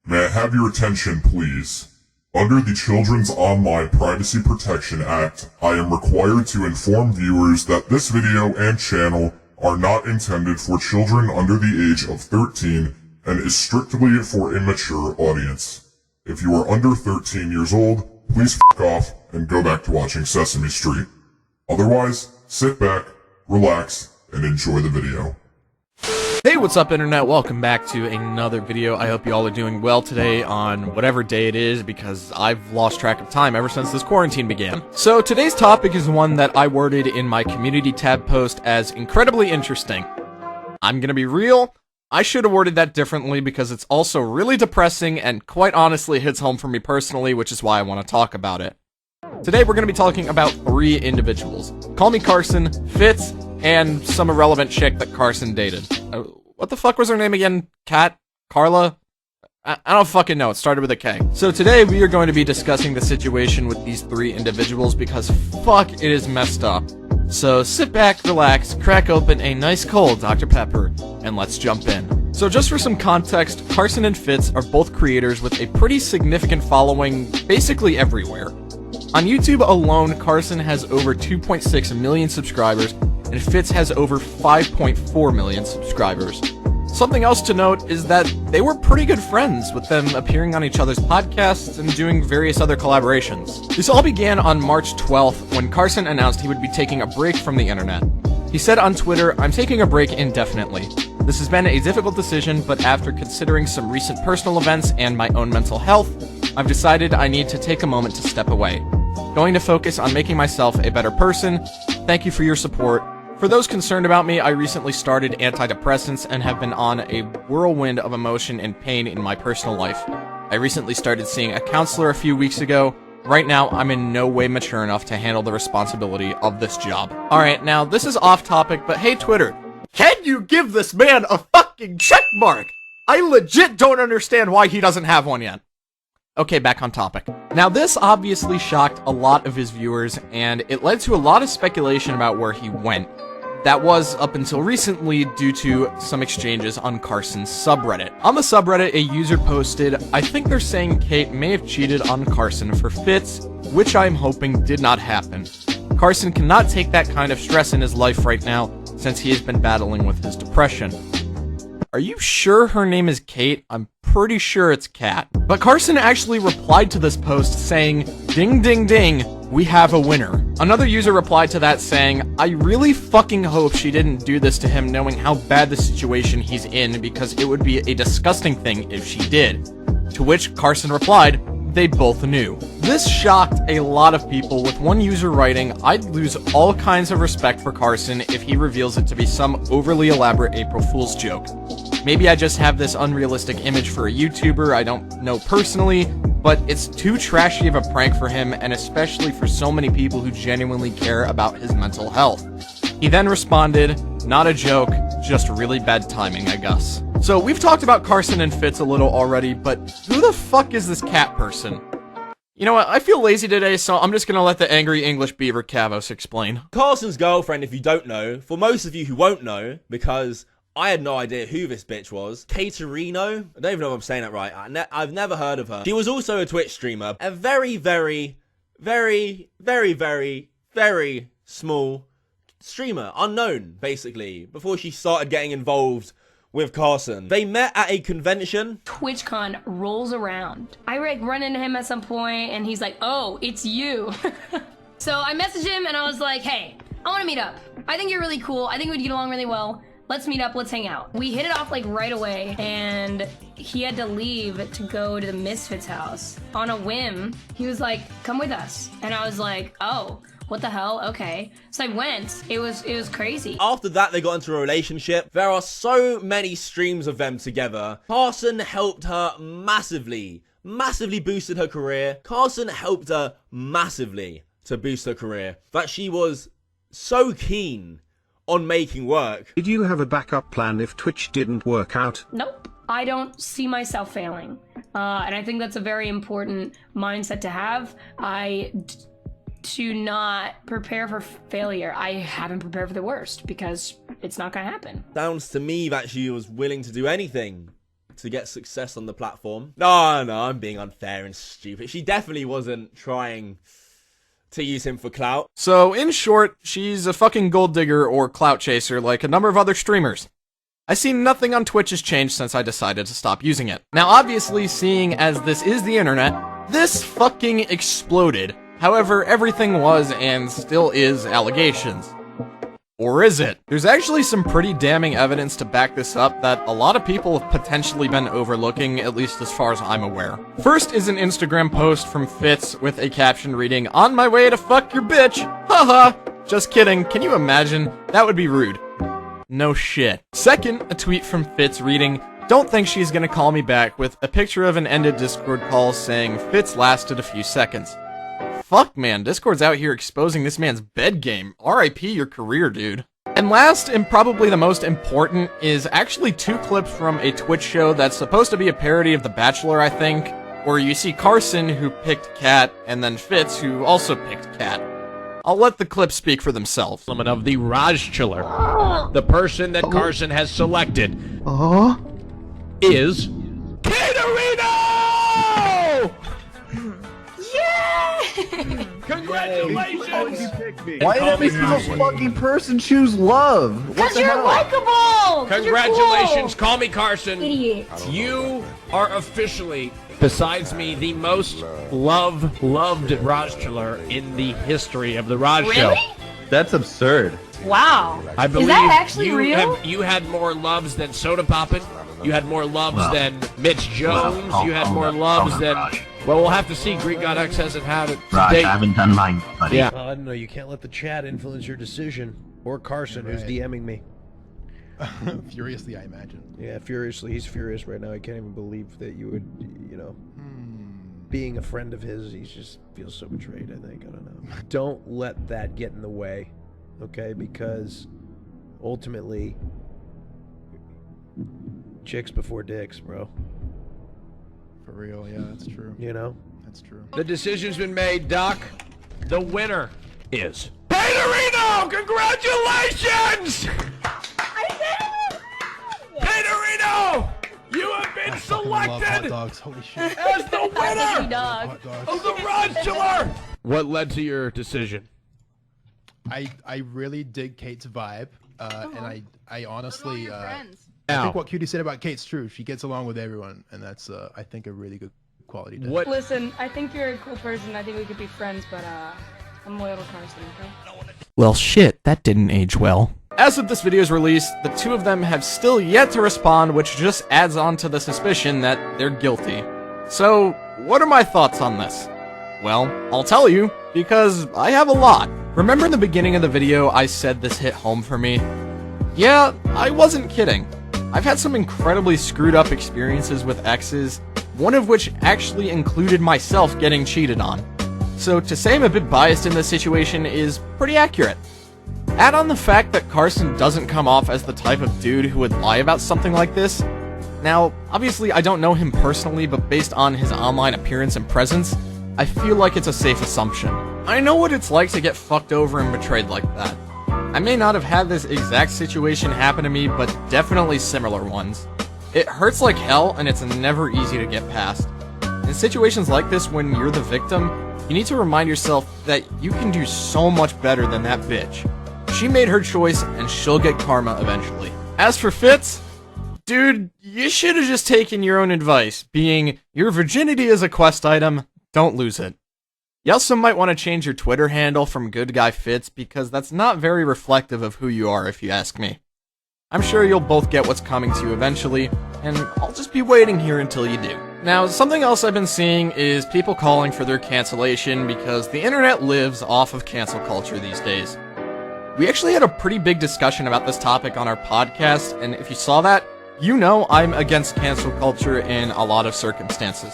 May I have your attention, please? Under the Children's Online Privacy Protection Act, I am required to inform viewers that this video and channel are not intended for children under the age of 13 and is strictly for immature audience. If you are under 13 years old, please f*** off and go back to watching Sesame Street. Otherwise, sit back, relax, and enjoy the video. Hey, what's up, internet? Welcome back to another video. I hope you all are doing well today on whatever day it is, because I've lost track of time ever since this quarantine began. So today's topic is one that I worded in my community tab post as incredibly interesting. I'm gonna be real, I should have worded that differently because it's also really depressing and quite honestly hits home for me personally, which is why I want to talk about it. Today we're going to be talking about 3 individuals. Call Me Carson, Fitz, and some irrelevant chick that Carson dated. What the fuck was her name again? Kat? Carla? I don't fucking know, it started with a K. So today we are going to be discussing the situation with these 3 individuals because fuck, it is messed up. So sit back, relax, crack open a nice cold Dr. Pepper, and let's jump in. So just for some context, Carson and Fitz are both creators with a pretty significant following basically everywhere. On YouTube alone, Carson has over 2.6 million subscribers, and Fitz has over 5.4 million subscribers. Something else to note is that they were pretty good friends, with them appearing on each other's podcasts and doing various other collaborations. This all began on March 12th, when Carson announced he would be taking a break from the internet. He said on Twitter, "I'm taking a break indefinitely. This has been a difficult decision, but after considering some recent personal events and my own mental health, I've decided I need to take a moment to step away. Going to focus on making myself a better person. Thank you for your support. For those concerned about me, I recently started antidepressants and have been on a whirlwind of emotion and pain in my personal life. I recently started seeing a counselor a few weeks ago. Right now, I'm in no way mature enough to handle the responsibility of this job." Alright, now this is off topic, but hey Twitter, can you give this man a fucking check mark? I legit don't understand why he doesn't have one yet. Okay, back on topic. Now this obviously shocked a lot of his viewers, and it led to a lot of speculation about where he went. That was, up until recently, due to some exchanges on Carson's subreddit. On the subreddit, a user posted, "I think they're saying Kate may have cheated on Carson for Fitz, which I'm hoping did not happen. Carson cannot take that kind of stress in his life right now, since he has been battling with his depression." Are you sure her name is Kate? I'm pretty sure it's Kat. But Carson actually replied to this post saying, "Ding ding ding, we have a winner." Another user replied to that saying, "I really fucking hope she didn't do this to him knowing how bad the situation he's in, because it would be a disgusting thing if she did." To which Carson replied, "They both knew." This shocked a lot of people, with one user writing, "I'd lose all kinds of respect for Carson if he reveals it to be some overly elaborate April Fool's joke. Maybe I just have this unrealistic image for a YouTuber I don't know personally, but it's too trashy of a prank for him, and especially for so many people who genuinely care about his mental health." He then responded, "Not a joke, just really bad timing, I guess." So we've talked about Carson and Fitz a little already, but who the fuck is this Cat person? You know what, I feel lazy today, so I'm just gonna let the angry English beaver Kavos explain. Carson's girlfriend, if you don't know, for most of you who won't know, because I had no idea who this bitch was, Caterino? I don't even know if I'm saying that right. I've never heard of her. She was also a Twitch streamer. A very, very, very, very, very, very small streamer. Unknown, basically, before she started getting involved with Carson. They met at a convention. TwitchCon rolls around. I run into him at some point and he's like, "Oh, it's you." So I messaged him and I was like, "Hey, I want to meet up. I think you're really cool. I think we'd get along really well. Let's meet up, let's hang out." We hit it off like right away, and he had to leave to go to the Misfits house. On a whim, he was like, "Come with us." And I was like, "Oh, what the hell? Okay." So I went. It was crazy. After that, they got into a relationship. There are so many streams of them together. Carson helped her massively boosted her career. Carson helped her massively to boost her career, that she was so keen on making work. Did you have a backup plan if Twitch didn't work out? Nope. I don't see myself failing. And I think that's a very important mindset to have. To not prepare for failure. I haven't prepared for the worst because it's not gonna happen. Sounds to me that she was willing to do anything to get success on the platform. No, I'm being unfair and stupid. She definitely wasn't trying to use him for clout. So, in short, she's a fucking gold digger or clout chaser like a number of other streamers. I see nothing on Twitch has changed since I decided to stop using it. Now, obviously, seeing as this is the internet, this fucking exploded. However, everything was and still is allegations. Or is it? There's actually some pretty damning evidence to back this up that a lot of people have potentially been overlooking, at least as far as I'm aware. First is an Instagram post from Fitz with a caption reading, "On my way to fuck your bitch! Haha! Just kidding, can you imagine? That would be rude." No shit. Second, a tweet from Fitz reading, "Don't think she's gonna call me back," with a picture of an ended Discord call saying Fitz lasted a few seconds. Fuck, man, Discord's out here exposing this man's bed game. RIP your career, dude. And last, and probably the most important, is actually 2 clips from a Twitch show that's supposed to be a parody of The Bachelor, I think, where you see Carson, who picked Cat, and then Fitz, who also picked Cat. I'll let the clips speak for themselves. Of the Rajchiller, the person that Carson has selected, is Caterino! Congratulations! Why did every single fucking person choose love? What Because the you're hell? likable! Congratulations, call me Carson. Idiot. You are officially, besides me, the most loved Rajchiller in the history of the Raj Show. Really? That's absurd. Wow. I believe Is that actually you real? you had more loves than Soda Poppin'. You had more loves than Mitch Jones. You had more loves than... Well, we'll have to see. Greek God X hasn't had it to date. I haven't done mine, buddy. Yeah. I don't know. You can't let the chat influence your decision. Or Carson, who's DMing me. Furiously, I imagine. Yeah, furiously. He's furious right now. I can't even believe that you would, you know, being a friend of his, he just feels so betrayed, I think. I don't know. Don't let that get in the way, okay? Because ultimately, chicks before dicks, bro. For real, yeah, that's true. You know? That's true. The decision's been made, Doc. The winner is... Caterino! Congratulations! Caterino! You have been I fucking love hot selected dogs. Holy shit. as the winner Dog. Hot dogs. of the Rajchiller! What led to your decision? I really dig Kate's vibe, and I honestly, I Now, think what Cutie said about Kate's true. She gets along with everyone, and that's, I think, a really good quality. To what... Listen, I think you're a cool person. I think we could be friends, but I'm loyal to Carson, okay? Well, shit, that didn't age well. As of this video's release, the 2 of them have still yet to respond, which just adds on to the suspicion that they're guilty. So, what are my thoughts on this? Well, I'll tell you, because I have a lot. Remember in the beginning of the video I said this hit home for me? Yeah, I wasn't kidding. I've had some incredibly screwed up experiences with exes, one of which actually included myself getting cheated on. So to say I'm a bit biased in this situation is pretty accurate. Add on the fact that Carson doesn't come off as the type of dude who would lie about something like this. Now, obviously I don't know him personally, but based on his online appearance and presence, I feel like it's a safe assumption. I know what it's like to get fucked over and betrayed like that. I may not have had this exact situation happen to me, but definitely similar ones. It hurts like hell, and it's never easy to get past. In situations like this, when you're the victim, you need to remind yourself that you can do so much better than that bitch. She made her choice, and she'll get karma eventually. As for Fitz, dude, you should have just taken your own advice, being, your virginity is a quest item, don't lose it. You also might want to change your Twitter handle from Good Guy Fitz, because that's not very reflective of who you are, if you ask me. I'm sure you'll both get what's coming to you eventually, and I'll just be waiting here until you do. Now, something else I've been seeing is people calling for their cancellation because the internet lives off of cancel culture these days. We actually had a pretty big discussion about this topic on our podcast, and if you saw that, you know I'm against cancel culture in a lot of circumstances.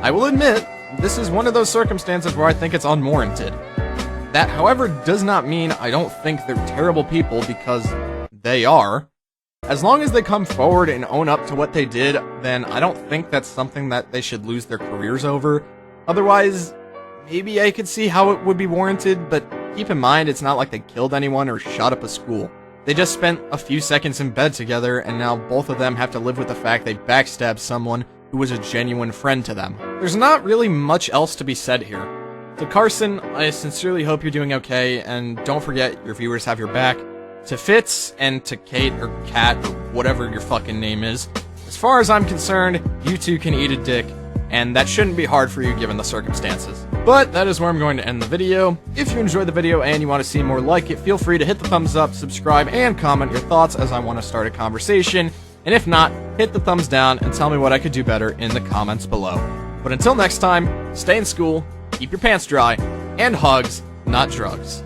I will admit, this is one of those circumstances where I think it's unwarranted. That, however, does not mean I don't think they're terrible people, because they are. As long as they come forward and own up to what they did, then I don't think that's something that they should lose their careers over. Otherwise, maybe I could see how it would be warranted, but keep in mind it's not like they killed anyone or shot up a school. They just spent a few seconds in bed together, and now both of them have to live with the fact they backstabbed someone who was a genuine friend to them. There's not really much else to be said here. To Carson, I sincerely hope you're doing okay, and don't forget your viewers have your back. To Fitz, and to Kate, or Kat, or whatever your fucking name is, as far as I'm concerned, you two can eat a dick, and that shouldn't be hard for you given the circumstances. But that is where I'm going to end the video. If you enjoyed the video and you want to see more like it, feel free to hit the thumbs up, subscribe, and comment your thoughts as I want to start a conversation. And if not, hit the thumbs down and tell me what I could do better in the comments below. But until next time, stay in school, keep your pants dry, and hugs, not drugs.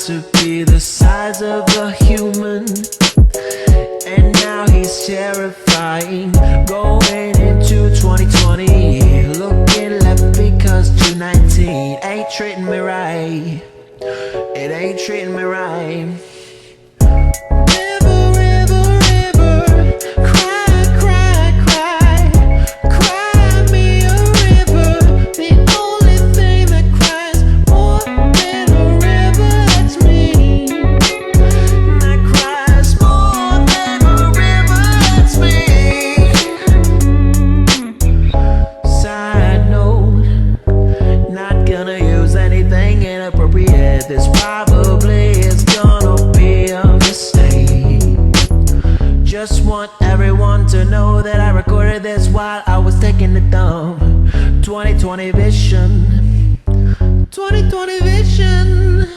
To be the size of a human, and now he's terrifying. Going into 2020, looking left because 219 ain't treating me right. It ain't treating me right. This probably is gonna be a mistake. Just want everyone to know that I recorded this while I was taking the dump. 2020 vision, 2020 vision.